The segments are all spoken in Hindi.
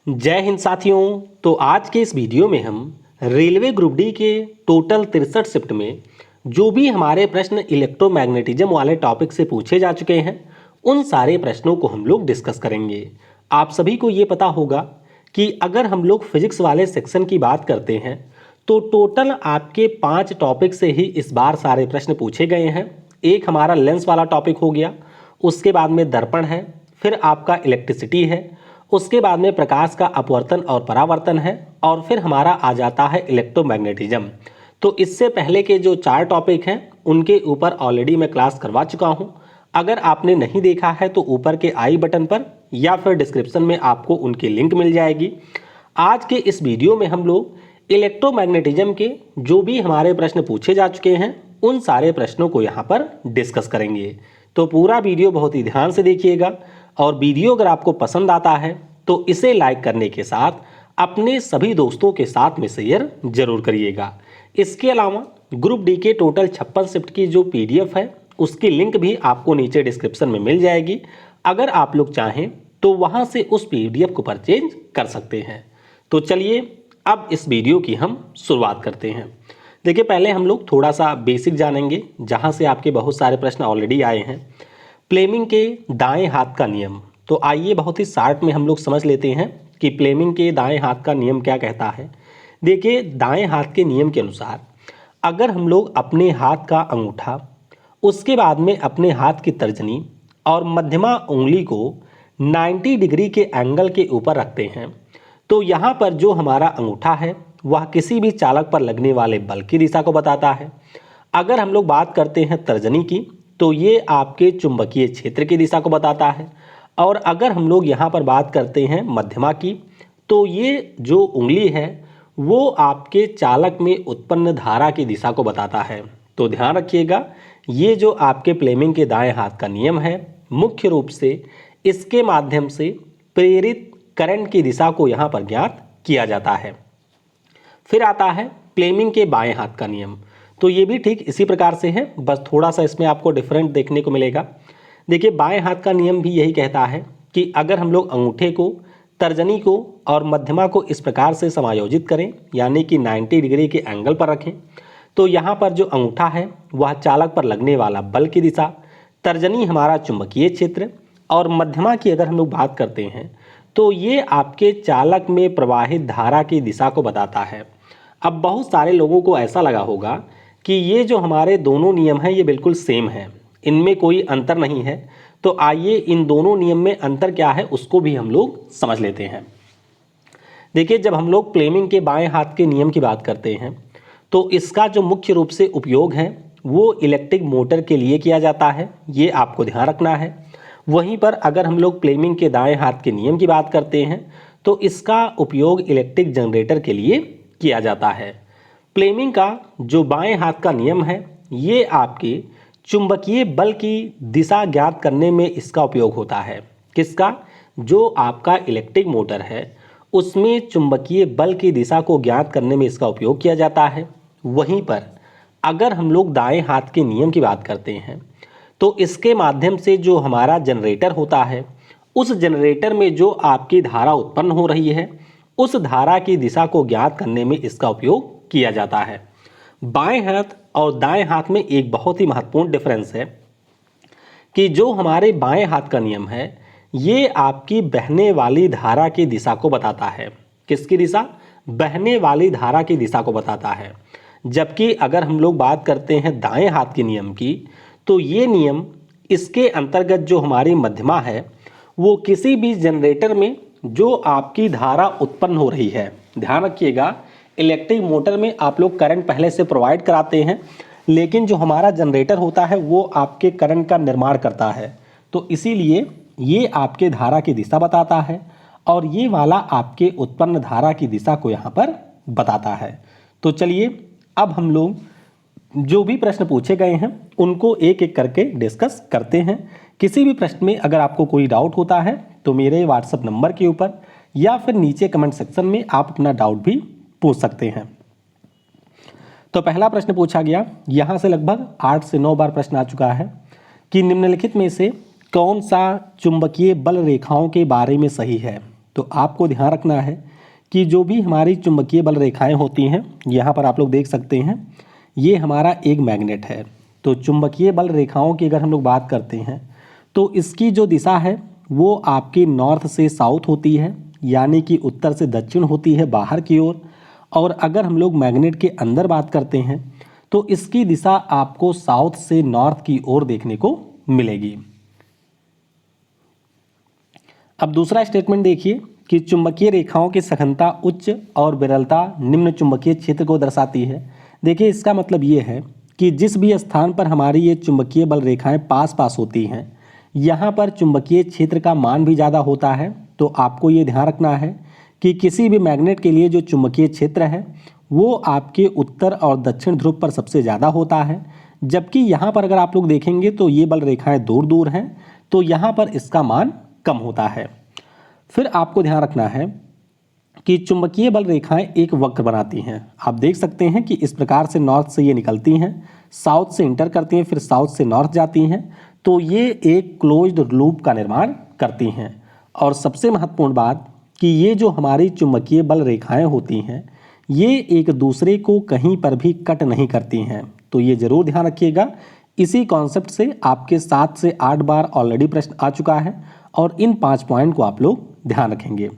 जय हिंद साथियों। तो आज के इस वीडियो में हम रेलवे ग्रुप डी के टोटल 63 शिफ्ट में जो भी हमारे प्रश्न इलेक्ट्रोमैग्नेटिज्म वाले टॉपिक से पूछे जा चुके हैं उन सारे प्रश्नों को हम लोग डिस्कस करेंगे। आप सभी को ये पता होगा कि अगर हम लोग फिजिक्स वाले सेक्शन की बात करते हैं तो टोटल आपके 5 टॉपिक से ही इस बार सारे प्रश्न पूछे गए हैं। एक हमारा लेंस वाला टॉपिक हो गया, उसके बाद में दर्पण है, फिर आपका इलेक्ट्रिसिटी है, उसके बाद में प्रकाश का अपवर्तन और परावर्तन है, और फिर हमारा आ जाता है इलेक्ट्रोमैग्नेटिज्म। तो इससे पहले के जो 4 टॉपिक हैं उनके ऊपर ऑलरेडी मैं क्लास करवा चुका हूं। अगर आपने नहीं देखा है तो ऊपर के आई बटन पर या फिर डिस्क्रिप्शन में आपको उनकी लिंक मिल जाएगी। आज के इस वीडियो में हम लोग इलेक्ट्रोमैग्नेटिज्म के जो भी हमारे प्रश्न पूछे जा चुके हैं उन सारे प्रश्नों को यहाँ पर डिस्कस करेंगे। तो पूरा वीडियो बहुत ही ध्यान से देखिएगा, और वीडियो अगर आपको पसंद आता है तो इसे लाइक करने के साथ अपने सभी दोस्तों के साथ में शेयर जरूर करिएगा। इसके अलावा ग्रुप डी के टोटल 56 शिफ्ट की जो पीडीएफ है उसकी लिंक भी आपको नीचे डिस्क्रिप्शन में मिल जाएगी। अगर आप लोग चाहें तो वहां से उस पीडीएफ को परचेज कर सकते हैं। तो चलिए अब इस वीडियो की हम शुरुआत करते हैं। देखिए, पहले हम लोग थोड़ा सा बेसिक जानेंगे जहां से आपके बहुत सारे प्रश्न ऑलरेडी आए हैं। फ्लेमिंग के दाएं हाथ का नियम। तो आइए बहुत ही शार्ट में हम लोग समझ लेते हैं कि फ्लेमिंग के दाएं हाथ का नियम क्या कहता है। देखिए, दाएं हाथ के नियम के अनुसार अगर हम लोग अपने हाथ का अंगूठा, उसके बाद में अपने हाथ की तर्जनी और मध्यमा उंगली को 90 डिग्री के एंगल के ऊपर रखते हैं तो यहाँ पर जो हमारा अंगूठा है वह किसी भी चालक पर लगने वाले बल की दिशा को बताता है। अगर हम लोग बात करते हैं तर्जनी की तो ये आपके चुंबकीय क्षेत्र की दिशा को बताता है, और अगर हम लोग यहाँ पर बात करते हैं मध्यमा की तो ये जो उंगली है वो आपके चालक में उत्पन्न धारा की दिशा को बताता है। तो ध्यान रखिएगा, ये जो आपके फ्लेमिंग के दाएं हाथ का नियम है मुख्य रूप से इसके माध्यम से प्रेरित करंट की दिशा को यहाँ पर ज्ञात किया जाता है। फिर आता है फ्लेमिंग के बाएं हाथ का नियम। तो ये भी ठीक इसी प्रकार से है, बस थोड़ा सा इसमें आपको डिफरेंट देखने को मिलेगा। देखिए, बाएं हाथ का नियम भी यही कहता है कि अगर हम लोग अंगूठे को, तर्जनी को और मध्यमा को इस प्रकार से समायोजित करें, यानी कि 90 डिग्री के एंगल पर रखें, तो यहाँ पर जो अंगूठा है वह चालक पर लगने वाला बल की दिशा, तर्जनी हमारा चुंबकीय क्षेत्र, और मध्यमा की अगर हम लोग बात करते हैं तो ये आपके चालक में प्रवाहित धारा की दिशा को बताता है। अब बहुत सारे लोगों को ऐसा लगा होगा कि ये जो हमारे दोनों नियम हैं ये बिल्कुल सेम है, इनमें कोई अंतर नहीं है। तो आइए इन दोनों नियम में अंतर क्या है उसको भी हम लोग समझ लेते हैं। देखिए, जब हम लोग फ्लेमिंग के बाएं हाथ के नियम की बात करते हैं तो इसका जो मुख्य रूप से उपयोग है वो इलेक्ट्रिक मोटर के लिए किया जाता है, ये आपको ध्यान रखना है। वहीं पर अगर हम लोग फ्लेमिंग के दाएं हाथ के नियम की बात करते हैं तो इसका उपयोग इलेक्ट्रिक जनरेटर के लिए किया जाता है। फ्लेमिंग का जो बाएं हाथ का नियम है ये आपके चुंबकीय बल की दिशा ज्ञात करने में इसका उपयोग होता है। किसका? जो आपका इलेक्ट्रिक मोटर है उसमें चुंबकीय बल की दिशा को ज्ञात करने में इसका उपयोग किया जाता है। वहीं पर अगर हम लोग दाएं हाथ के नियम की बात करते हैं तो इसके माध्यम से जो हमारा जनरेटर होता है उस जनरेटर में जो आपकी धारा उत्पन्न हो रही है उस धारा की दिशा को ज्ञात करने में इसका उपयोग किया जाता है। बाएं हाथ और दाएं हाथ में एक बहुत ही महत्वपूर्ण डिफरेंस है कि जो हमारे बाएं हाथ का नियम है ये आपकी बहने वाली धारा की दिशा को बताता है। किसकी दिशा? बहने वाली धारा की दिशा को बताता है। जबकि अगर हम लोग बात करते हैं दाएं हाथ के नियम की तो ये नियम इसके अंतर्गत जो हमारी मध्यमा है वो किसी भी जनरेटर में जो आपकी धारा उत्पन्न हो रही है, ध्यान रखिएगा, इलेक्ट्रिक मोटर में आप लोग करंट पहले से प्रोवाइड कराते हैं लेकिन जो हमारा जनरेटर होता है वो आपके करंट का निर्माण करता है। तो इसीलिए ये आपके धारा की दिशा बताता है और ये वाला आपके उत्पन्न धारा की दिशा को यहाँ पर बताता है। तो चलिए अब हम लोग जो भी प्रश्न पूछे गए हैं उनको एक एक करके डिस्कस करते हैं। किसी भी प्रश्न में अगर आपको कोई डाउट होता है तो मेरे व्हाट्सएप नंबर के ऊपर या फिर नीचे कमेंट सेक्शन में आप अपना डाउट भी पूछ सकते हैं। तो पहला प्रश्न पूछा गया, यहाँ से लगभग 8 से 9 बार प्रश्न आ चुका है कि निम्नलिखित में से कौन सा चुंबकीय बल रेखाओं के बारे में सही है। तो आपको ध्यान रखना है कि जो भी हमारी चुंबकीय बल रेखाएं होती हैं, यहाँ पर आप लोग देख सकते हैं, ये हमारा एक मैग्नेट है। तो चुंबकीय बल रेखाओं की अगर हम लोग बात करते हैं तो इसकी जो दिशा है वो आपकी नॉर्थ से साउथ होती है, यानी कि उत्तर से दक्षिण होती है बाहर की ओर। और अगर हम लोग मैग्नेट के अंदर बात करते हैं तो इसकी दिशा आपको साउथ से नॉर्थ की ओर देखने को मिलेगी। अब दूसरा स्टेटमेंट देखिए कि चुंबकीय रेखाओं की सघनता उच्च और विरलता निम्न चुंबकीय क्षेत्र को दर्शाती है। देखिए इसका मतलब ये है कि जिस भी स्थान पर हमारी ये चुंबकीय बल रेखाएं पास पास होती हैं, यहाँ पर चुंबकीय क्षेत्र का मान भी ज़्यादा होता है। तो आपको ये ध्यान रखना है कि किसी भी मैग्नेट के लिए जो चुंबकीय क्षेत्र है वो आपके उत्तर और दक्षिण ध्रुव पर सबसे ज़्यादा होता है, जबकि यहाँ पर अगर आप लोग देखेंगे तो ये बल रेखाएं दूर दूर हैं, तो यहाँ पर इसका मान कम होता है। फिर आपको ध्यान रखना है कि चुंबकीय बल रेखाएं एक वक्र बनाती हैं। आप देख सकते हैं कि इस प्रकार से नॉर्थ से ये निकलती हैं, साउथ से इंटर करती हैं, फिर साउथ से नॉर्थ जाती हैं, तो ये एक क्लोज्ड लूप का निर्माण करती हैं। और सबसे महत्वपूर्ण बात कि ये जो हमारी चुंबकीय बल रेखाएं होती हैं ये एक दूसरे को कहीं पर भी कट नहीं करती हैं। तो ये जरूर ध्यान रखिएगा। इसी कॉन्सेप्ट से आपके 7 से 8 बार ऑलरेडी प्रश्न आ चुका है और इन 5 पॉइंट को आप लोग ध्यान रखेंगे।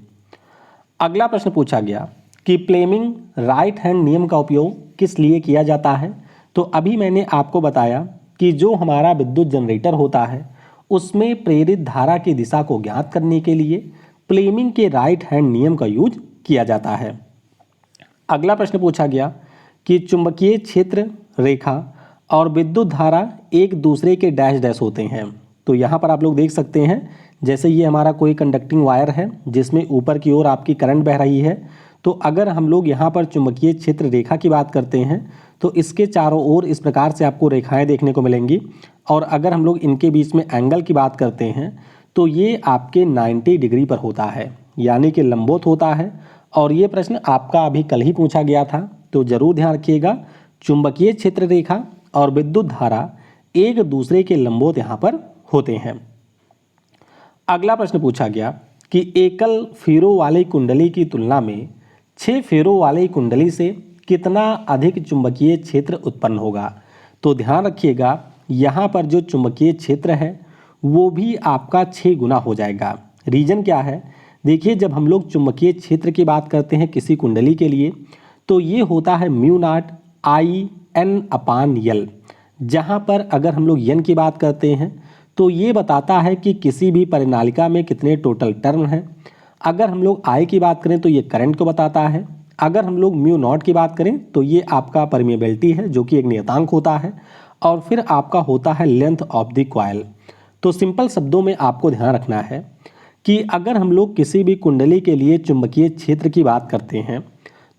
अगला प्रश्न पूछा गया कि फ्लेमिंग राइट हैंड नियम का उपयोग किस लिए किया जाता है। तो अभी मैंने आपको बताया कि जो हमारा विद्युत जनरेटर होता है उसमें प्रेरित धारा की दिशा को ज्ञात करने के लिए फ्लेमिंग के राइट हैंड नियम का यूज किया जाता है। अगला प्रश्न पूछा गया कि चुंबकीय क्षेत्र रेखा और विद्युत धारा एक दूसरे के डैश डैश होते हैं। तो यहाँ पर आप लोग देख सकते हैं, जैसे ये हमारा कोई कंडक्टिंग वायर है जिसमें ऊपर की ओर आपकी करंट बह रही है। तो अगर हम लोग यहाँ पर चुंबकीय क्षेत्र रेखा की बात करते हैं तो इसके चारों ओर इस प्रकार से आपको रेखाएं देखने को मिलेंगी। और अगर हम लोग इनके बीच में एंगल की बात करते हैं तो ये आपके 90 डिग्री पर होता है, यानी कि लंबवत होता है। और ये प्रश्न आपका अभी कल ही पूछा गया था, तो जरूर ध्यान रखिएगा, चुंबकीय क्षेत्र रेखा और विद्युत धारा एक दूसरे के लंबवत यहाँ पर होते हैं। अगला प्रश्न पूछा गया कि एकल फेरों वाली कुंडली की तुलना में 6 फेरों वाली कुंडली से कितना अधिक चुंबकीय क्षेत्र उत्पन्न होगा। तो ध्यान रखिएगा, यहाँ पर जो चुंबकीय क्षेत्र है वो भी आपका 6 गुना हो जाएगा। रीजन क्या है, देखिए जब हम लोग चुंबकीय क्षेत्र की बात करते हैं किसी कुंडली के लिए तो ये होता है μ0 I/N/L, जहाँ पर अगर हम लोग n की बात करते हैं तो ये बताता है कि किसी भी परिनालिका में कितने टोटल टर्न हैं। अगर हम लोग I की बात करें तो ये करंट को बताता है। अगर हम लोग μ0 की बात करें तो ये आपका परमिएबिलिटी है जो कि एक नियतांक होता है। और फिर आपका होता है लेंथ ऑफ द कॉइल। तो सिंपल शब्दों में आपको ध्यान रखना है कि अगर हम लोग किसी भी कुंडली के लिए चुंबकीय क्षेत्र की बात करते हैं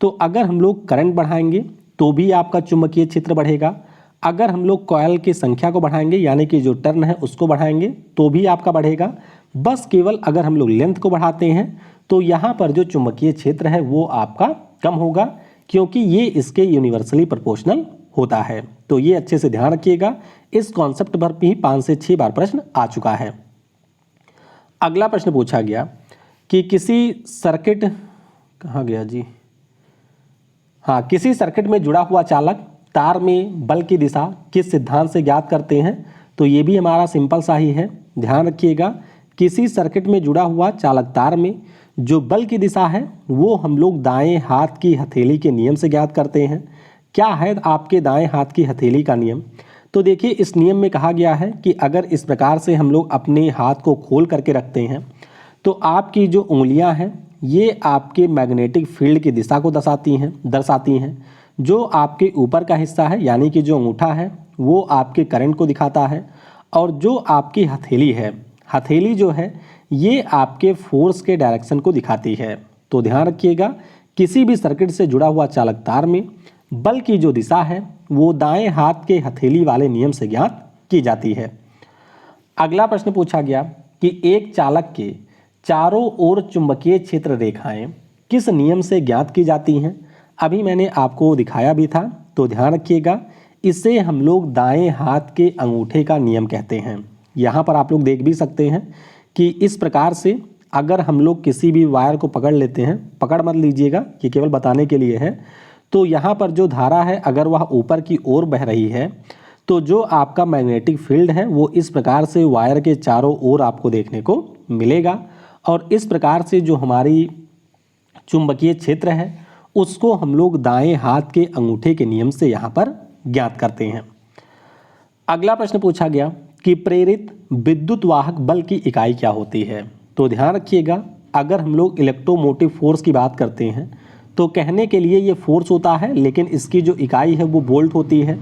तो अगर हम लोग करंट बढ़ाएंगे तो भी आपका चुंबकीय क्षेत्र बढ़ेगा। अगर हम लोग कॉइल की संख्या को बढ़ाएंगे यानी कि जो टर्न है उसको बढ़ाएंगे तो भी आपका बढ़ेगा। बस केवल अगर हम लोग लेंथ को बढ़ाते हैं तो यहाँ पर जो चुंबकीय क्षेत्र है वो आपका कम होगा, क्योंकि ये इसके यूनिवर्सली प्रोपोर्शनल होता है। तो ये अच्छे से ध्यान रखिएगा, इस कॉन्सेप्ट पर भी 5 से 6 बार प्रश्न आ चुका है। अगला प्रश्न पूछा गया कि किसी सर्किट किसी सर्किट में जुड़ा हुआ चालक तार में बल की दिशा किस सिद्धांत से ज्ञात करते हैं। तो ये भी हमारा सिंपल सा ही है। ध्यान रखिएगा, किसी सर्किट में जुड़ा हुआ चालक तार में जो बल की दिशा है वो हम लोग दाएं हाथ की हथेली के नियम से ज्ञात करते हैं। क्या है आपके दाएं हाथ की हथेली का नियम? तो देखिए इस नियम में कहा गया है कि अगर इस प्रकार से हम लोग अपने हाथ को खोल करके रखते हैं तो आपकी जो उंगलियां हैं ये आपके मैग्नेटिक फील्ड की दिशा को दर्शाती हैं। जो आपके ऊपर का हिस्सा है यानी कि जो अंगूठा है वो आपके करंट को दिखाता है, और जो आपकी हथेली जो है ये आपके फोर्स के डायरेक्शन को दिखाती है। तो ध्यान रखिएगा, किसी भी सर्किट से जुड़ा हुआ चालक तार में बल की जो दिशा है वो दाएं हाथ के हथेली वाले नियम से ज्ञात की जाती है। अगला प्रश्न पूछा गया कि एक चालक के चारों ओर चुंबकीय क्षेत्र रेखाएं किस नियम से ज्ञात की जाती हैं। अभी मैंने आपको दिखाया भी था, तो ध्यान रखिएगा, इसे हम लोग दाएं हाथ के अंगूठे का नियम कहते हैं। यहाँ पर आप लोग देख भी सकते हैं कि इस प्रकार से अगर हम लोग किसी भी वायर को पकड़ लेते हैं, पकड़ मत लीजिएगा, ये केवल बताने के लिए है, तो यहाँ पर जो धारा है अगर वह ऊपर की ओर बह रही है तो जो आपका मैग्नेटिक फील्ड है वो इस प्रकार से वायर के चारों ओर आपको देखने को मिलेगा। और इस प्रकार से जो हमारी चुंबकीय क्षेत्र है उसको हम लोग दाएं हाथ के अंगूठे के नियम से यहाँ पर ज्ञात करते हैं। अगला प्रश्न पूछा गया कि प्रेरित विद्युत वाहक बल की इकाई क्या होती है। तो ध्यान रखिएगा, अगर हम लोग इलेक्ट्रोमोटिव फोर्स की बात करते हैं तो कहने के लिए ये फोर्स होता है, लेकिन इसकी जो इकाई है वो वोल्ट होती है।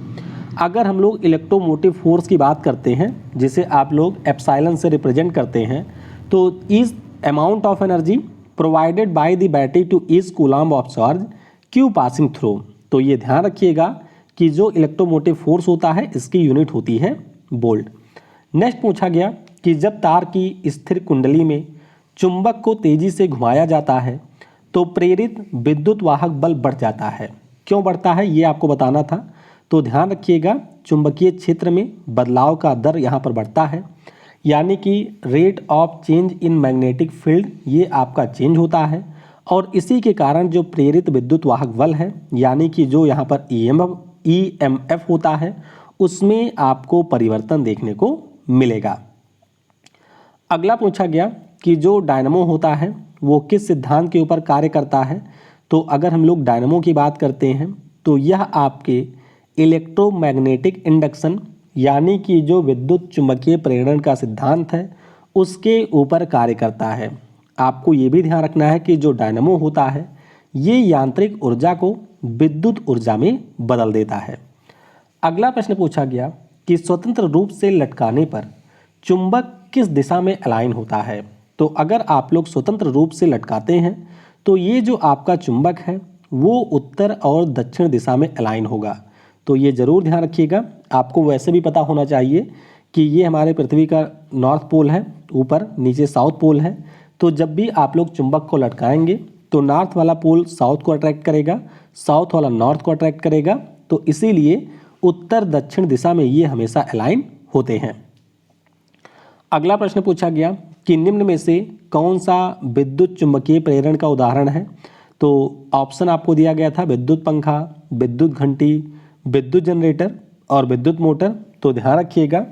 अगर हम लोग इलेक्ट्रोमोटिव फोर्स की बात करते हैं जिसे आप लोग एप्सिलॉन से रिप्रेजेंट करते हैं, तो is amount of energy provided by the battery to each coulomb of charge Q passing through. तो ये ध्यान रखिएगा कि जो इलेक्ट्रोमोटिव फोर्स होता है इसकी यूनिट होती है वोल्ट। नेक्स्ट पूछा गया कि जब तार की स्थिर कुंडली में चुंबक को तेजी से घुमाया जाता है तो प्रेरित विद्युत वाहक बल बढ़ जाता है। क्यों बढ़ता है ये आपको बताना था। तो ध्यान रखिएगा, चुंबकीय क्षेत्र में बदलाव का दर यहाँ पर बढ़ता है, यानी कि rate of change in magnetic field ये आपका चेंज होता है। और इसी के कारण जो प्रेरित विद्युत वाहक बल है यानी कि जो यहाँ पर EMF होता है उसमें आपको परिवर्तन देखने को मिलेगा। अगला पूछा गया कि जो डायनामो होता है वो किस सिद्धांत के ऊपर कार्य करता है। तो अगर हम लोग डायनामो की बात करते हैं तो यह आपके इलेक्ट्रोमैग्नेटिक इंडक्शन यानी कि जो विद्युत चुंबकीय प्रेरण का सिद्धांत है उसके ऊपर कार्य करता है। आपको ये भी ध्यान रखना है कि जो डायनामो होता है ये यांत्रिक ऊर्जा को विद्युत ऊर्जा में बदल देता है। अगला प्रश्न पूछा गया कि स्वतंत्र रूप से लटकाने पर चुंबक किस दिशा में अलाइन होता है। तो अगर आप लोग स्वतंत्र रूप से लटकाते हैं तो ये जो आपका चुंबक है वो उत्तर और दक्षिण दिशा में अलाइन होगा। तो ये ज़रूर ध्यान रखिएगा, आपको वैसे भी पता होना चाहिए कि ये हमारे पृथ्वी का नॉर्थ पोल है, ऊपर नीचे साउथ पोल है। तो जब भी आप लोग चुंबक को लटकाएंगे तो नॉर्थ वाला पोल साउथ को अट्रैक्ट करेगा, साउथ वाला नॉर्थ को अट्रैक्ट करेगा। तो इसीलिए उत्तर दक्षिण दिशा में ये हमेशा अलाइन होते हैं। अगला प्रश्न पूछा गया कि निम्न में से कौन सा विद्युत चुंबकीय प्रेरण का उदाहरण है। तो ऑप्शन आपको दिया गया था विद्युत पंखा, विद्युत घंटी, विद्युत जनरेटर और विद्युत मोटर। तो ध्यान रखिएगा,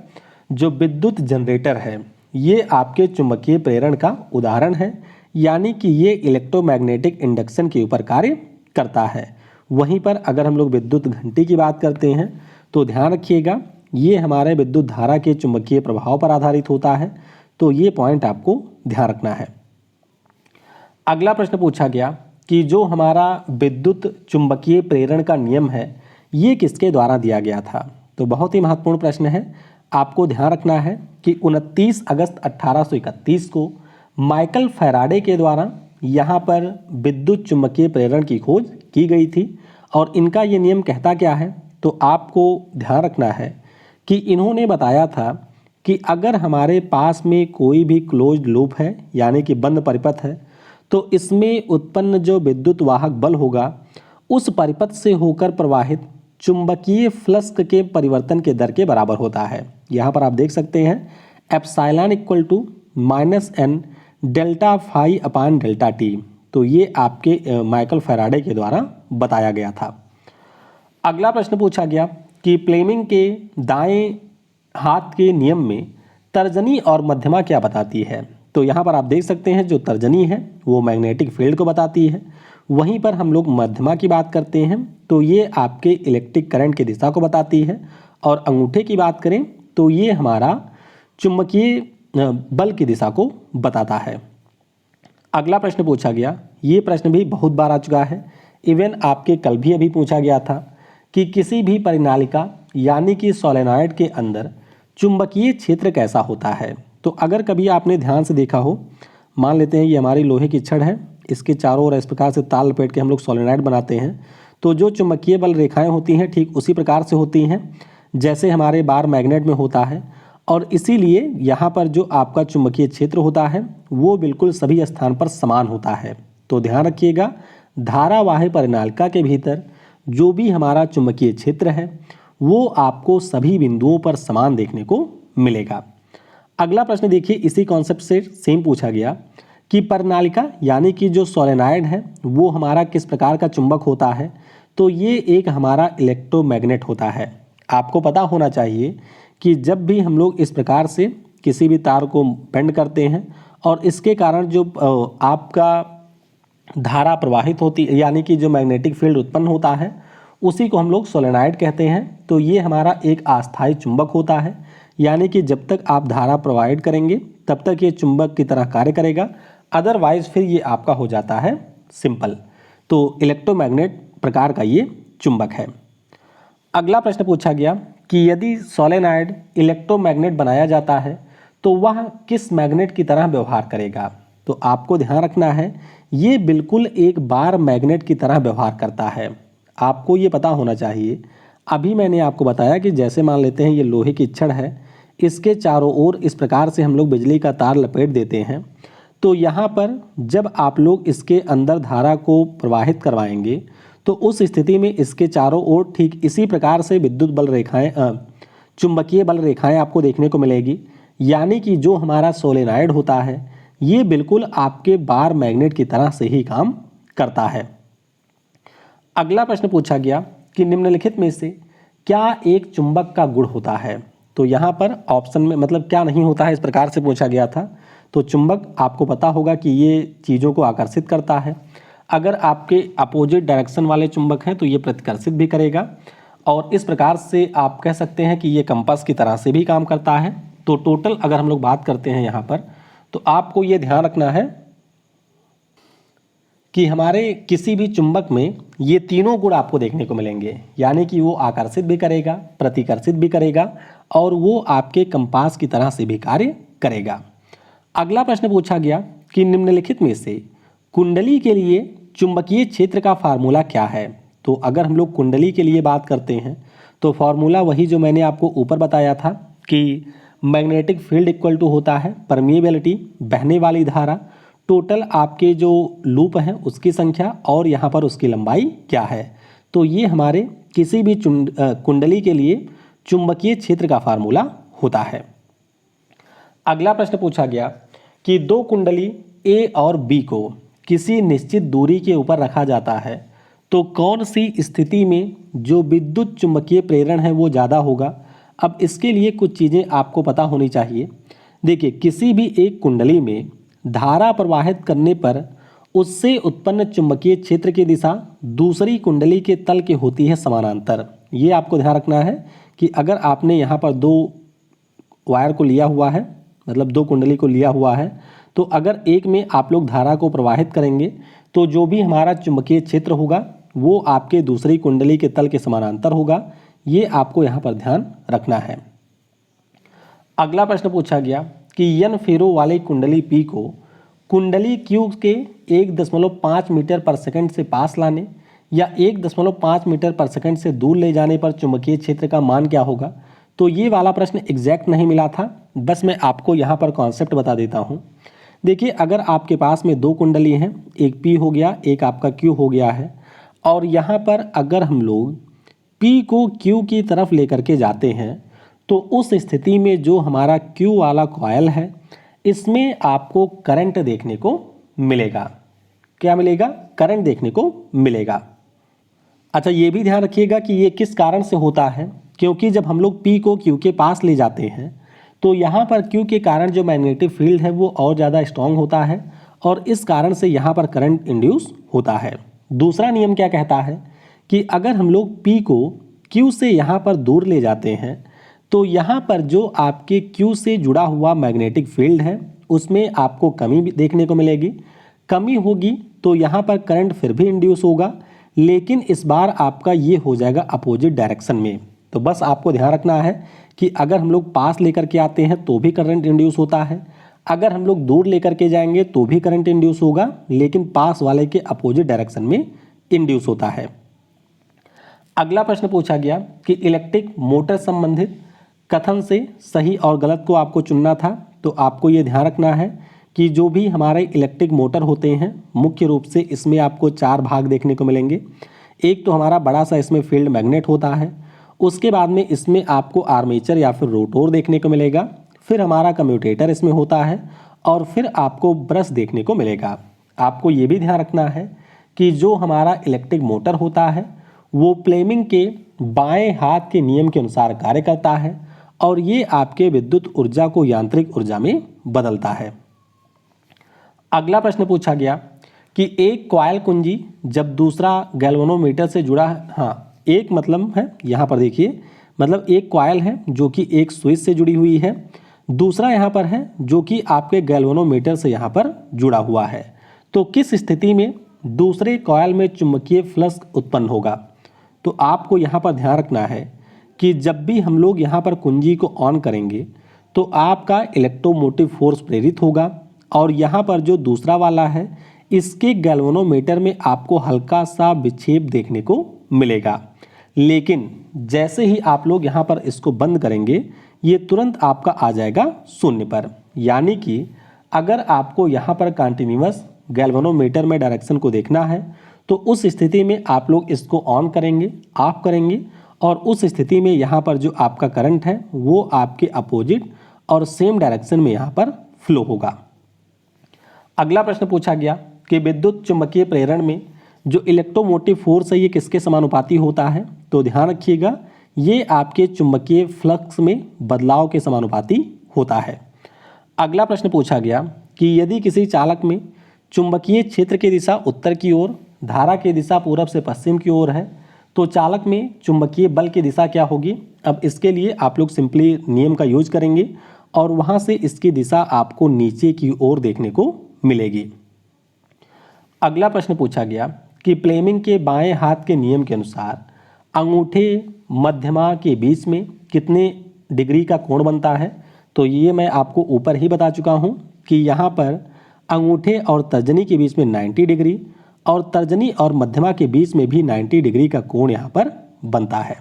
जो विद्युत जनरेटर है ये आपके चुंबकीय प्रेरण का उदाहरण है, यानी कि ये इलेक्ट्रोमैग्नेटिक इंडक्शन के ऊपर कार्य करता है। वहीं पर अगर हम लोग विद्युत घंटी की बात करते हैं तो ध्यान रखिएगा, ये हमारे विद्युत धारा के चुंबकीय प्रभाव पर आधारित होता है। तो ये पॉइंट आपको ध्यान रखना है। अगला प्रश्न पूछा गया कि जो हमारा विद्युत चुंबकीय प्रेरण का नियम है ये किसके द्वारा दिया गया था। तो बहुत ही महत्वपूर्ण प्रश्न है, आपको ध्यान रखना है कि 29 अगस्त 1831 को माइकल फैराडे के द्वारा यहाँ पर विद्युत चुंबकीय प्रेरण की खोज की गई थी। और इनका ये नियम कहता क्या है, तो आपको ध्यान रखना है कि इन्होंने बताया था कि अगर हमारे पास में कोई भी क्लोज्ड लूप है यानी कि बंद परिपथ है तो इसमें उत्पन्न जो विद्युत वाहक बल होगा उस परिपथ से होकर प्रवाहित चुंबकीय फ्लक्स के परिवर्तन के दर के बराबर होता है। यहाँ पर आप देख सकते हैं epsilon equal to -n delta phi upon delta t. तो ये आपके माइकल फैराडे के द्वारा बताया गया था। अगला प्रश्न पूछा गया कि फ्लेमिंग के दाएं हाथ के नियम में तर्जनी और मध्यमा क्या बताती है। तो यहाँ पर आप देख सकते हैं जो तर्जनी है वो मैग्नेटिक फील्ड को बताती है, वहीं पर हम लोग मध्यमा की बात करते हैं तो ये आपके इलेक्ट्रिक करंट की दिशा को बताती है। और अंगूठे की बात करें तो ये हमारा चुंबकीय बल की दिशा को बताता है। अगला प्रश्न पूछा गया, ये प्रश्न भी बहुत बार आ चुका है, इवन आपके कल भी अभी पूछा गया था कि किसी भी परिनालिका यानी कि सोलेनॉइड के अंदर चुंबकीय क्षेत्र कैसा होता है। तो अगर कभी आपने ध्यान से देखा हो, मान लेते हैं ये हमारी लोहे की छड़ है, इसके चारों ओर इस प्रकार से तार लपेट के हम लोग सोलेनॉइड बनाते हैं, तो जो चुंबकीय बल रेखाएं होती हैं ठीक उसी प्रकार से होती हैं जैसे हमारे बार मैग्नेट में होता है। और इसीलिए यहाँ पर जो आपका चुंबकीय क्षेत्र होता है वो बिल्कुल सभी स्थान पर समान होता है। तो ध्यान रखिएगा, धारावाही परिनालिका के भीतर जो भी हमारा चुंबकीय क्षेत्र है वो आपको सभी बिंदुओं पर समान देखने को मिलेगा। अगला प्रश्न देखिए, इसी कॉन्सेप्ट से सेम पूछा गया कि परिनालिका यानी कि जो सोलेनॉइड है वो हमारा किस प्रकार का चुंबक होता है, तो ये एक हमारा इलेक्ट्रोमैग्नेट होता है। आपको पता होना चाहिए कि जब भी हम लोग इस प्रकार से किसी भी तार को बेंड करते हैं और इसके कारण जो आपका धारा प्रवाहित होती है यानी कि जो मैग्नेटिक फील्ड उत्पन्न होता है उसी को हम लोग सोलेनॉइड कहते हैं। तो ये हमारा एक अस्थायी चुंबक होता है, यानी कि जब तक आप धारा प्रोवाइड करेंगे तब तक ये चुंबक की तरह कार्य करेगा, अदरवाइज फिर ये आपका हो जाता है सिंपल। तो इलेक्ट्रोमैग्नेट प्रकार का ये चुंबक है। अगला प्रश्न पूछा गया कि यदि सोलेनॉइड इलेक्ट्रोमैग्नेट बनाया जाता है तो वह किस मैग्नेट की तरह व्यवहार करेगा। तो आपको ध्यान रखना है ये बिल्कुल एक बार मैग्नेट की तरह व्यवहार करता है। आपको ये पता होना चाहिए, अभी मैंने आपको बताया कि जैसे मान लेते हैं ये लोहे की छड़ है, इसके चारों ओर इस प्रकार से हम लोग बिजली का तार लपेट देते हैं, तो यहाँ पर जब आप लोग इसके अंदर धारा को प्रवाहित करवाएंगे तो उस स्थिति में इसके चारों ओर ठीक इसी प्रकार से विद्युत बल रेखाएं चुंबकीय बल रेखाएं आपको देखने को मिलेगी, यानी कि जो हमारा सोलेनॉइड होता है ये बिल्कुल आपके बार मैग्नेट की तरह से ही काम करता है। अगला प्रश्न पूछा गया कि निम्नलिखित में से क्या एक चुंबक का गुण होता है। तो यहाँ पर ऑप्शन में मतलब क्या नहीं होता है इस प्रकार से पूछा गया था। तो चुंबक आपको पता होगा कि ये चीज़ों को आकर्षित करता है। अगर आपके अपोजिट डायरेक्शन वाले चुंबक हैं तो ये प्रतिकर्षित भी करेगा, और इस प्रकार से आप कह सकते हैं कि ये कंपास की तरह से भी काम करता है। तो टोटल अगर हम लोग बात करते हैं यहाँ पर, तो आपको ये ध्यान रखना है कि हमारे किसी भी चुंबक में ये तीनों गुण आपको देखने को मिलेंगे, यानी कि वो आकर्षित भी करेगा, प्रतिकर्षित भी करेगा और वो आपके कंपास की तरह से भी कार्य करेगा। अगला प्रश्न पूछा गया कि निम्नलिखित में से कुंडली के लिए चुंबकीय क्षेत्र का फार्मूला क्या है। तो अगर हम लोग कुंडली के लिए बात करते हैं तो फार्मूला वही जो मैंने आपको ऊपर बताया था कि मैग्नेटिक फील्ड इक्वल टू होता है परमिएबिलिटी, बहने वाली धारा, टोटल आपके जो लूप हैं उसकी संख्या और यहाँ पर उसकी लंबाई क्या है। तो ये हमारे किसी भी कुंडली के लिए चुंबकीय क्षेत्र का फार्मूला होता है। अगला प्रश्न पूछा गया कि दो कुंडली ए और बी को किसी निश्चित दूरी के ऊपर रखा जाता है तो कौन सी स्थिति में जो विद्युत चुंबकीय प्रेरण है वो ज़्यादा होगा। अब इसके लिए कुछ चीज़ें आपको पता होनी चाहिए। देखिए, किसी भी एक कुंडली में धारा प्रवाहित करने पर उससे उत्पन्न चुंबकीय क्षेत्र की दिशा दूसरी कुंडली के तल के होती है समानांतर। ये आपको ध्यान रखना है कि अगर आपने यहाँ पर दो वायर को लिया हुआ है, मतलब दो कुंडली को लिया हुआ है, तो अगर एक में आप लोग धारा को प्रवाहित करेंगे तो जो भी हमारा चुंबकीय क्षेत्र होगा वो आपके दूसरी कुंडली के तल के समानांतर होगा। ये आपको यहाँ पर ध्यान रखना है। अगला प्रश्न पूछा गया कि एन फेरो वाली कुंडली पी को कुंडली क्यू के 1.5 मीटर पर सेकंड से पास लाने या 1.5 मीटर पर सेकंड से दूर ले जाने पर चुंबकीय क्षेत्र का मान क्या होगा। तो ये वाला प्रश्न एग्जैक्ट नहीं मिला था, बस मैं आपको यहाँ पर कॉन्सेप्ट बता देता हूँ। देखिए, अगर आपके पास में दो कुंडली हैं, एक पी हो गया, एक आपका क्यू हो गया है, और यहाँ पर अगर हम लोग पी को क्यू की तरफ लेकर के जाते हैं तो उस स्थिति में जो हमारा क्यू वाला कॉइल है इसमें आपको करंट देखने को मिलेगा। क्या मिलेगा? करंट देखने को मिलेगा। अच्छा, ये भी ध्यान रखिएगा कि ये किस कारण से होता है, क्योंकि जब हम लोग पी को क्यू के पास ले जाते हैं तो यहाँ पर क्यू के कारण जो मैग्नेटिक फील्ड है वो और ज़्यादा स्ट्रांग होता है और इस कारण से यहाँ पर करंट इंड्यूस होता है। दूसरा नियम क्या कहता है कि अगर हम लोग पी को क्यू से यहाँ पर दूर ले जाते हैं तो यहाँ पर जो आपके क्यू से जुड़ा हुआ मैग्नेटिक फील्ड है उसमें आपको कमी भी देखने को मिलेगी। कमी होगी तो यहाँ पर करंट फिर भी इंड्यूस होगा, लेकिन इस बार आपका ये हो जाएगा अपोजिट डायरेक्शन में। तो बस आपको ध्यान रखना है कि अगर हम लोग पास लेकर के आते हैं तो भी करंट इंड्यूस होता है, अगर हम लोग दूर लेकर के जाएंगे तो भी करंट इंड्यूस होगा, लेकिन पास वाले के अपोजिट डायरेक्शन में इंड्यूस होता है। अगला प्रश्न पूछा गया कि इलेक्ट्रिक मोटर संबंधित कथन से सही और गलत को आपको चुनना था। तो आपको ये ध्यान रखना है कि जो भी हमारे इलेक्ट्रिक मोटर होते हैं मुख्य रूप से इसमें आपको 4 भाग देखने को मिलेंगे। एक तो हमारा बड़ा सा इसमें फील्ड मैग्नेट होता है, उसके बाद में इसमें आपको आर्मेचर या फिर रोटोर देखने को मिलेगा, फिर हमारा कम्यूटेटर इसमें होता है और फिर आपको ब्रश देखने को मिलेगा। आपको ये भी ध्यान रखना है कि जो हमारा इलेक्ट्रिक मोटर होता है वो फ्लेमिंग के बाएं हाथ के नियम के अनुसार कार्य करता है और ये आपके विद्युत ऊर्जा को यांत्रिक ऊर्जा में बदलता है। अगला प्रश्न पूछा गया कि एक कॉइल कुंजी जब दूसरा गैल्वेनोमीटर से जुड़ा है। हाँ, एक मतलब है यहाँ पर देखिए, मतलब एक कॉइल है जो कि एक स्विच से जुड़ी हुई है, दूसरा यहाँ पर है जो कि आपके गैल्वेनोमीटर से यहाँ पर जुड़ा हुआ है। तो किस स्थिति में दूसरे कॉइल में चुंबकीय फ्लक्स उत्पन्न होगा? तो आपको यहाँ पर ध्यान रखना है कि जब भी हम लोग यहाँ पर कुंजी को ऑन करेंगे तो आपका इलेक्ट्रोमोटिव फोर्स प्रेरित होगा और यहाँ पर जो दूसरा वाला है इसके गैल्वेनोमीटर में आपको हल्का सा विक्षेप देखने को मिलेगा। लेकिन जैसे ही आप लोग यहाँ पर इसको बंद करेंगे ये तुरंत आपका आ जाएगा शून्य पर। यानी कि अगर आपको यहाँ पर कंटिन्यूअस गैल्वेनोमीटर में डायरेक्शन को देखना है तो उस स्थिति में आप लोग इसको ऑन करेंगे, ऑफ करेंगे और उस स्थिति में यहाँ पर जो आपका करंट है वो आपके अपोजिट और सेम डायरेक्शन में यहाँ पर फ्लो होगा। अगला प्रश्न पूछा गया कि विद्युत चुंबकीय प्रेरण में जो इलेक्ट्रोमोटिव फोर्स है ये किसके समानुपाती होता है? तो ध्यान रखिएगा ये आपके चुंबकीय फ्लक्स में बदलाव के समानुपाती होता है। अगला प्रश्न पूछा गया कि यदि किसी चालक में चुंबकीय क्षेत्र की दिशा उत्तर की ओर, धारा की दिशा पूरब से पश्चिम की ओर है तो चालक में चुंबकीय बल की दिशा क्या होगी? अब इसके लिए आप लोग सिंपली नियम का यूज करेंगे और वहां से इसकी दिशा आपको नीचे की ओर देखने को मिलेगी। अगला प्रश्न पूछा गया कि फ्लेमिंग के बाएं हाथ के नियम के अनुसार अंगूठे मध्यमा के बीच में कितने डिग्री का कोण बनता है? तो ये मैं आपको ऊपर ही बता चुका हूँ कि यहाँ पर अंगूठे और तर्जनी के बीच में 90 डिग्री और तर्जनी और मध्यमा के बीच में भी 90 डिग्री का कोण यहाँ पर बनता है।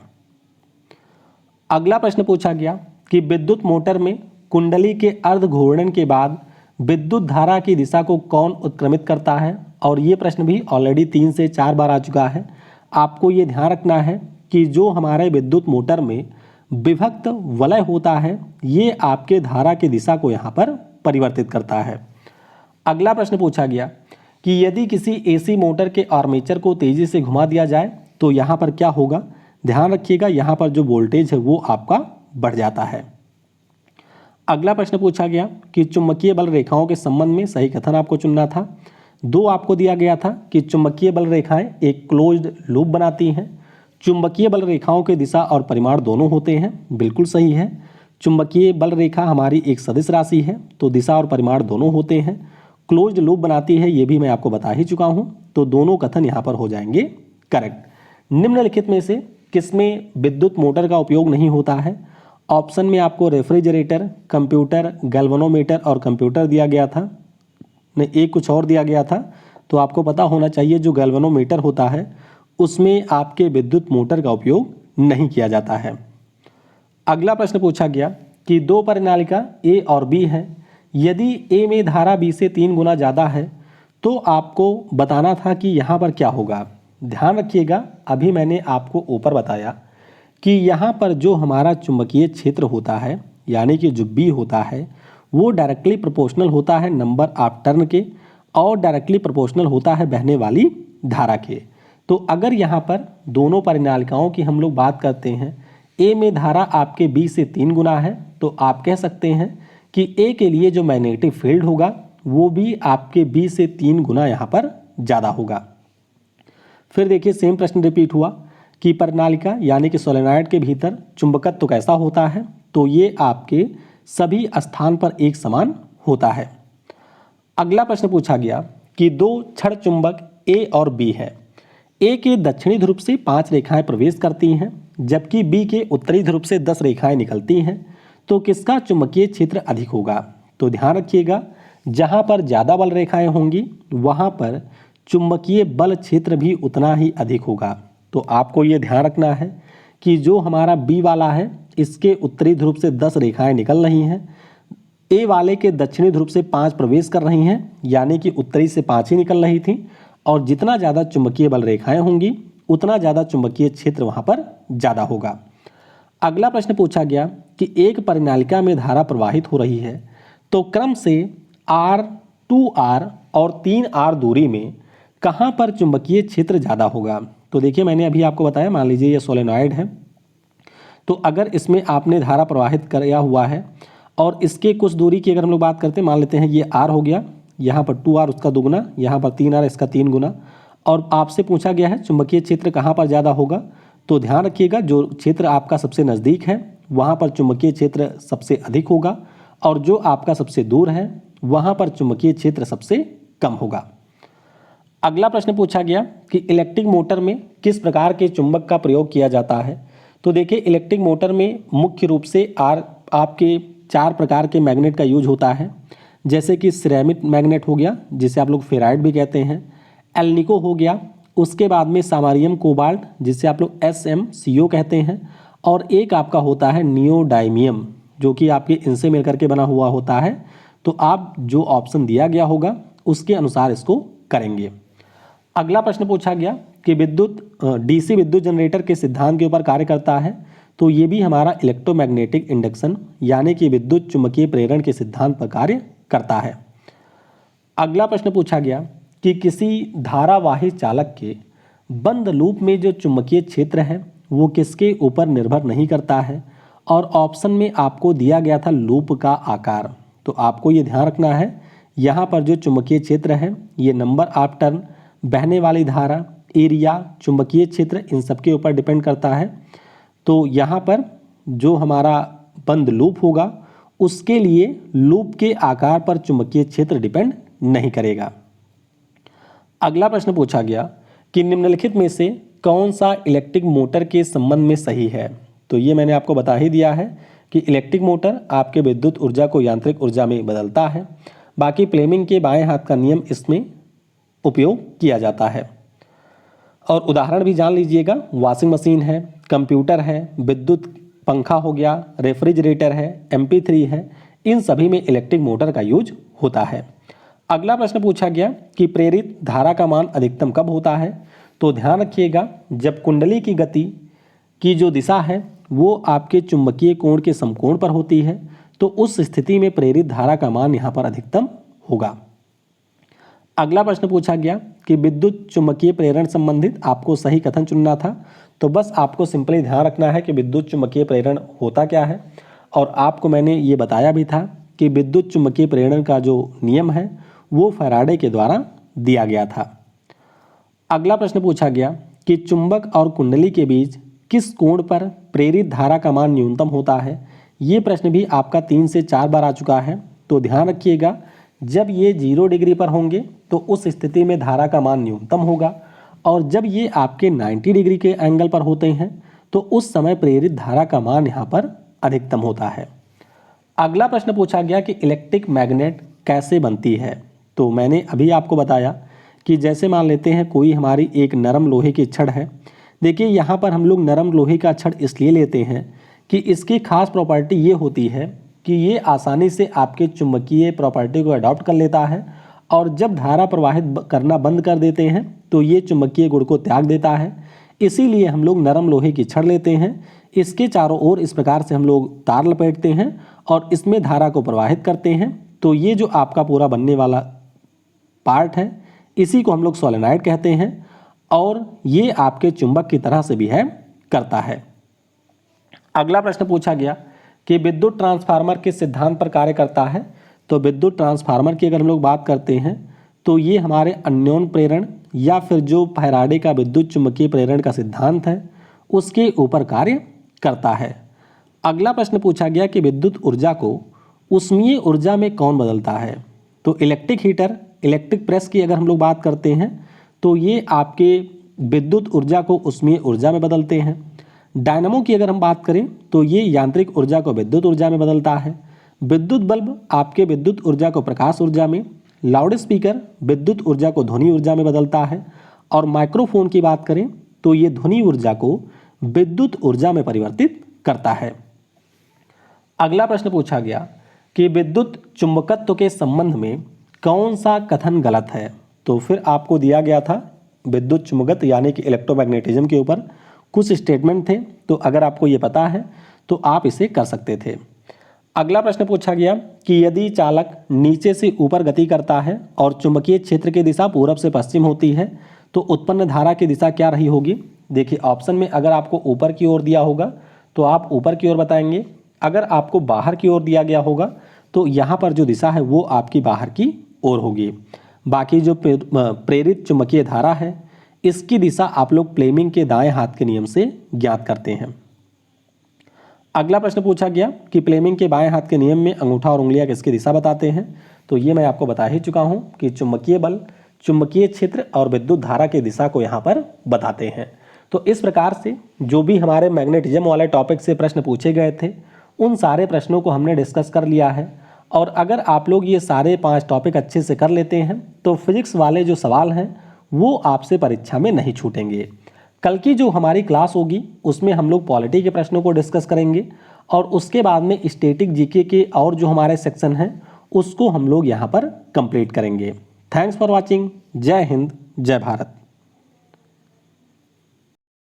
अगला प्रश्न पूछा गया कि विद्युत मोटर में कुंडली के अर्ध घूर्णन के बाद विद्युत धारा की दिशा को कौन उत्क्रमित करता है? और ये प्रश्न भी ऑलरेडी 3 से 4 बार आ चुका है। आपको ये ध्यान रखना है कि जो हमारे विद्युत मोटर में विभक्त वलय होता है ये आपके धारा की दिशा को यहाँ पर परिवर्तित करता है। अगला प्रश्न पूछा गया कि यदि किसी एसी मोटर के आर्मेचर को तेजी से घुमा दिया जाए तो यहाँ पर क्या होगा? ध्यान रखिएगा यहाँ पर जो वोल्टेज है वो आपका बढ़ जाता है। अगला प्रश्न पूछा गया कि चुंबकीय बल रेखाओं के संबंध में सही कथन आपको चुनना था। 2 आपको दिया गया था कि चुंबकीय बल रेखाएं एक क्लोज्ड लूप बनाती हैं, चुंबकीय बल रेखाओं की दिशा और परिमाण दोनों होते हैं, बिल्कुल सही है। चुंबकीय बल रेखा हमारी एक सदिश राशि है तो दिशा और परिमाण दोनों होते हैं। क्लोज्ड लूप बनाती है ये भी मैं आपको बता ही चुका हूँ, तो दोनों कथन यहाँ पर हो जाएंगे करेक्ट। निम्नलिखित में से किसमें विद्युत मोटर का उपयोग नहीं होता है? ऑप्शन में आपको रेफ्रिजरेटर, कंप्यूटर, गैल्वेनोमीटर और कंप्यूटर दिया गया था, नहीं एक कुछ और दिया गया था। तो आपको पता होना चाहिए जो गैल्वेनोमीटर होता है उसमें आपके विद्युत मोटर का उपयोग नहीं किया जाता है। अगला प्रश्न पूछा गया कि 2 परिनालिका ए और बी है, यदि ए में धारा बी से 3 गुना ज़्यादा है तो आपको बताना था कि यहाँ पर क्या होगा। ध्यान रखिएगा अभी मैंने आपको ऊपर बताया कि यहाँ पर जो हमारा चुंबकीय क्षेत्र होता है यानी कि जो बी होता है वो डायरेक्टली प्रोपोर्शनल होता है नंबर ऑफ टर्न के और डायरेक्टली प्रोपोर्शनल होता है बहने वाली धारा के। तो अगर यहाँ पर दोनों परिनालिकाओं की हम लोग बात करते हैं, ए में धारा आपके बी से 3 गुना है तो आप कह सकते हैं कि ए के लिए जो मैग्नेटिक फील्ड होगा वो भी आपके बी से 3 गुना यहाँ पर ज़्यादा होगा। फिर देखिए सेम प्रश्न रिपीट हुआ कि परिनालिका यानी कि सोलेनॉइड के भीतर चुंबकत्व तो कैसा होता है? तो ये आपके सभी स्थान पर एक समान होता है। अगला प्रश्न पूछा गया कि 2 क्षण चुंबक ए और बी है। ए के दक्षिणी ध्रुव से 5 रेखाएं प्रवेश करती हैं जबकि बी के उत्तरी ध्रुव से 10 रेखाएं निकलती हैं, तो किसका चुंबकीय क्षेत्र अधिक होगा? तो ध्यान रखिएगा जहां पर ज़्यादा बल रेखाएं होंगी वहां पर चुंबकीय बल क्षेत्र भी उतना ही अधिक होगा। तो आपको ये ध्यान रखना है कि जो हमारा बी वाला है इसके उत्तरी ध्रुव से 10 रेखाएं निकल रही हैं, ए वाले के दक्षिणी ध्रुव से 5 प्रवेश कर रही हैं यानी कि उत्तरी से 5 ही निकल रही थी, और जितना ज़्यादा चुंबकीय बल रेखाएं होंगी उतना ज़्यादा चुंबकीय क्षेत्र वहाँ पर ज़्यादा होगा। अगला प्रश्न पूछा गया कि एक परिनालिका में धारा प्रवाहित हो रही है तो क्रम से R2R और 3R दूरी में कहाँ पर चुंबकीय क्षेत्र ज़्यादा होगा। तो देखिए मैंने अभी आपको बताया, मान लीजिए ये सोलेनॉइड है, तो अगर इसमें आपने धारा प्रवाहित किया हुआ है और इसके कुछ दूरी की अगर हम लोग बात करते हैं, मान लेते हैं ये R हो गया, यहाँ पर 2R उसका दुगुना, यहाँ पर 3R इसका 3 गुना, और आपसे पूछा गया है चुंबकीय क्षेत्र कहाँ पर ज़्यादा होगा। तो ध्यान रखिएगा, जो क्षेत्र आपका सबसे नज़दीक है वहाँ पर चुंबकीय क्षेत्र सबसे अधिक होगा, और जो आपका सबसे दूर है वहाँ पर चुंबकीय क्षेत्र सबसे कम होगा। अगला प्रश्न पूछा गया कि इलेक्ट्रिक मोटर में किस प्रकार के चुंबक का प्रयोग किया जाता है। तो देखिए इलेक्ट्रिक मोटर में मुख्य रूप से आपके 4 प्रकार के मैग्नेट का यूज होता है, जैसे कि सिरेमिक मैग्नेट हो गया, जिसे आप लोग फेराइड भी कहते हैं, एल्निको हो गया, उसके बाद में सामारियम कोबाल्ट, जिसे आप लोग SMCO कहते हैं, और एक आपका होता है नियोडाइमियम, जो कि आपके इनसे मिलकर के बना हुआ होता है। तो आप जो ऑप्शन दिया गया होगा उसके अनुसार इसको करेंगे। अगला प्रश्न पूछा गया कि विद्युत DC विद्युत जनरेटर के सिद्धांत के ऊपर कार्य करता है। तो ये भी हमारा इलेक्ट्रोमैग्नेटिक इंडक्शन यानी कि विद्युत चुम्बकीय प्रेरण के सिद्धांत पर कार्य करता है। अगला प्रश्न पूछा गया कि किसी धारावाही चालक के बंद लूप में जो चुंबकीय क्षेत्र है वो किसके ऊपर निर्भर नहीं करता है, और ऑप्शन में आपको दिया गया था लूप का आकार। तो आपको ये ध्यान रखना है, यहाँ पर जो चुंबकीय क्षेत्र है ये नंबर ऑफ टर्न, बहने वाली धारा, एरिया, चुंबकीय क्षेत्र, इन सब के ऊपर डिपेंड करता है। तो यहाँ पर जो हमारा बंद लूप होगा उसके लिए लूप के आकार पर चुंबकीय क्षेत्र डिपेंड नहीं करेगा। अगला प्रश्न पूछा गया कि निम्नलिखित में से कौन सा इलेक्ट्रिक मोटर के संबंध में सही है। तो ये मैंने आपको बता ही दिया है कि इलेक्ट्रिक मोटर आपके विद्युत ऊर्जा को यांत्रिक ऊर्जा में बदलता है। बाकी फ्लेमिंग के बाएं हाथ का नियम इसमें उपयोग किया जाता है। और उदाहरण भी जान लीजिएगा, वॉशिंग मशीन है, कंप्यूटर है, विद्युत पंखा हो गया, रेफ्रिजरेटर है, MP3 है, इन सभी में इलेक्ट्रिक मोटर का यूज होता है। अगला प्रश्न पूछा गया कि प्रेरित धारा का मान अधिकतम कब होता है। तो ध्यान रखिएगा, जब कुंडली की गति की जो दिशा है वो आपके चुंबकीय कोण के समकोण पर होती है, तो उस स्थिति में प्रेरित धारा का मान यहाँ पर अधिकतम होगा। अगला प्रश्न पूछा गया कि विद्युत चुंबकीय प्रेरण संबंधित आपको सही कथन चुनना था। तो बस आपको सिंपली ध्यान रखना है कि विद्युत चुंबकीय प्रेरण होता क्या है, और आपको मैंने ये बताया भी था कि विद्युत चुंबकीय प्रेरण का जो नियम है वो फैराडे के द्वारा दिया गया था। अगला प्रश्न पूछा गया कि चुंबक और कुंडली के बीच किस कोण पर प्रेरित धारा का मान न्यूनतम होता है। ये प्रश्न भी आपका 3 से 4 बार आ चुका है। तो ध्यान रखिएगा, जब ये 0 डिग्री पर होंगे तो उस स्थिति में धारा का मान न्यूनतम होगा, और जब ये आपके 90 डिग्री के एंगल पर होते हैं तो उस समय प्रेरित धारा का मान यहाँ पर अधिकतम होता है। अगला प्रश्न पूछा गया कि इलेक्ट्रिक मैग्नेट कैसे बनती है। तो मैंने अभी आपको बताया कि जैसे मान लेते हैं कोई हमारी एक नरम लोहे की छड़ है। देखिए यहाँ पर हम लोग नरम लोहे का छड़ इसलिए लेते हैं कि इसकी खास प्रॉपर्टी ये होती है कि ये आसानी से आपके चुंबकीय प्रॉपर्टी को अडॉप्ट कर लेता है, और जब धारा प्रवाहित करना बंद कर देते हैं तो ये चुंबकीय गुण को त्याग देता है। इसीलिए हम लोग नरम लोहे की छड़ लेते हैं। इसके चारों ओर इस प्रकार से हम लोग तार लपेटते हैं और इसमें धारा को प्रवाहित करते हैं। तो ये जो आपका पूरा बनने वाला पार्ट है इसी को हम लोग सोलेनॉइड कहते हैं, और ये आपके चुंबक की तरह से बिहेव करता है। अगला प्रश्न पूछा गया कि विद्युत ट्रांसफार्मर किस सिद्धांत पर कार्य करता है। तो विद्युत ट्रांसफार्मर की अगर हम लोग बात करते हैं तो ये हमारे अन्योन प्रेरण या फिर जो फैराडे का विद्युत चुंबकीय प्रेरण का सिद्धांत है उसके ऊपर कार्य करता है। अगला प्रश्न पूछा गया कि विद्युत ऊर्जा को ऊष्मीय ऊर्जा में कौन बदलता है। तो इलेक्ट्रिक हीटर, इलेक्ट्रिक प्रेस की अगर हम लोग बात करते हैं तो ये आपके विद्युत ऊर्जा को ऊष्मीय ऊर्जा में बदलते हैं। डायनामो की अगर हम बात करें तो ये यांत्रिक ऊर्जा को विद्युत ऊर्जा में बदलता है। विद्युत बल्ब आपके विद्युत ऊर्जा को प्रकाश ऊर्जा में, लाउड स्पीकर विद्युत ऊर्जा को ध्वनि ऊर्जा में बदलता है, और माइक्रोफोन की बात करें तो ये ध्वनि ऊर्जा को विद्युत ऊर्जा में परिवर्तित करता है। अगला प्रश्न पूछा गया कि विद्युत चुंबकत्व के संबंध में कौन सा कथन गलत है। तो फिर आपको दिया गया था विद्युत चुंबकत्व यानी कि इलेक्ट्रोमैग्नेटिज्म के ऊपर कुछ स्टेटमेंट थे, तो अगर आपको ये पता है तो आप इसे कर सकते थे। अगला प्रश्न पूछा गया कि यदि चालक नीचे से ऊपर गति करता है और चुंबकीय क्षेत्र की दिशा पूरब से पश्चिम होती है तो उत्पन्न धारा की दिशा क्या रही होगी। देखिए ऑप्शन में अगर आपको ऊपर की ओर दिया होगा तो आप ऊपर की ओर बताएंगे, अगर आपको बाहर की ओर दिया गया होगा तो यहाँ पर जो दिशा है वो आपकी बाहर की ओर होगी। बाकी जो प्रेरित चुंबकीय धारा है इसकी दिशा आप लोग फ्लेमिंग के दाएं हाथ के नियम से ज्ञात करते हैं। अगला प्रश्न पूछा गया कि फ्लेमिंग के बाएं हाथ के नियम में अंगूठा और उंगलियां किसकी दिशा बताते हैं। तो ये मैं आपको बता ही चुका हूं कि चुंबकीय बल, चुंबकीय क्षेत्र और विद्युत धारा की दिशा को यहाँ पर बताते हैं। तो इस प्रकार से जो भी हमारे मैग्नेटिज्म वाले टॉपिक से प्रश्न पूछे गए थे उन सारे प्रश्नों को हमने डिस्कस कर लिया है। और अगर आप लोग ये सारे 5 टॉपिक अच्छे से कर लेते हैं तो फिजिक्स वाले जो सवाल हैं वो आपसे परीक्षा में नहीं छूटेंगे। कल की जो हमारी क्लास होगी उसमें हम लोग पॉलिटी के प्रश्नों को डिस्कस करेंगे और उसके बाद में स्टैटिक जीके के और जो हमारे सेक्शन हैं उसको हम लोग यहाँ पर कंप्लीट करेंगे। Thanks for watching. जय हिंद, जय भारत।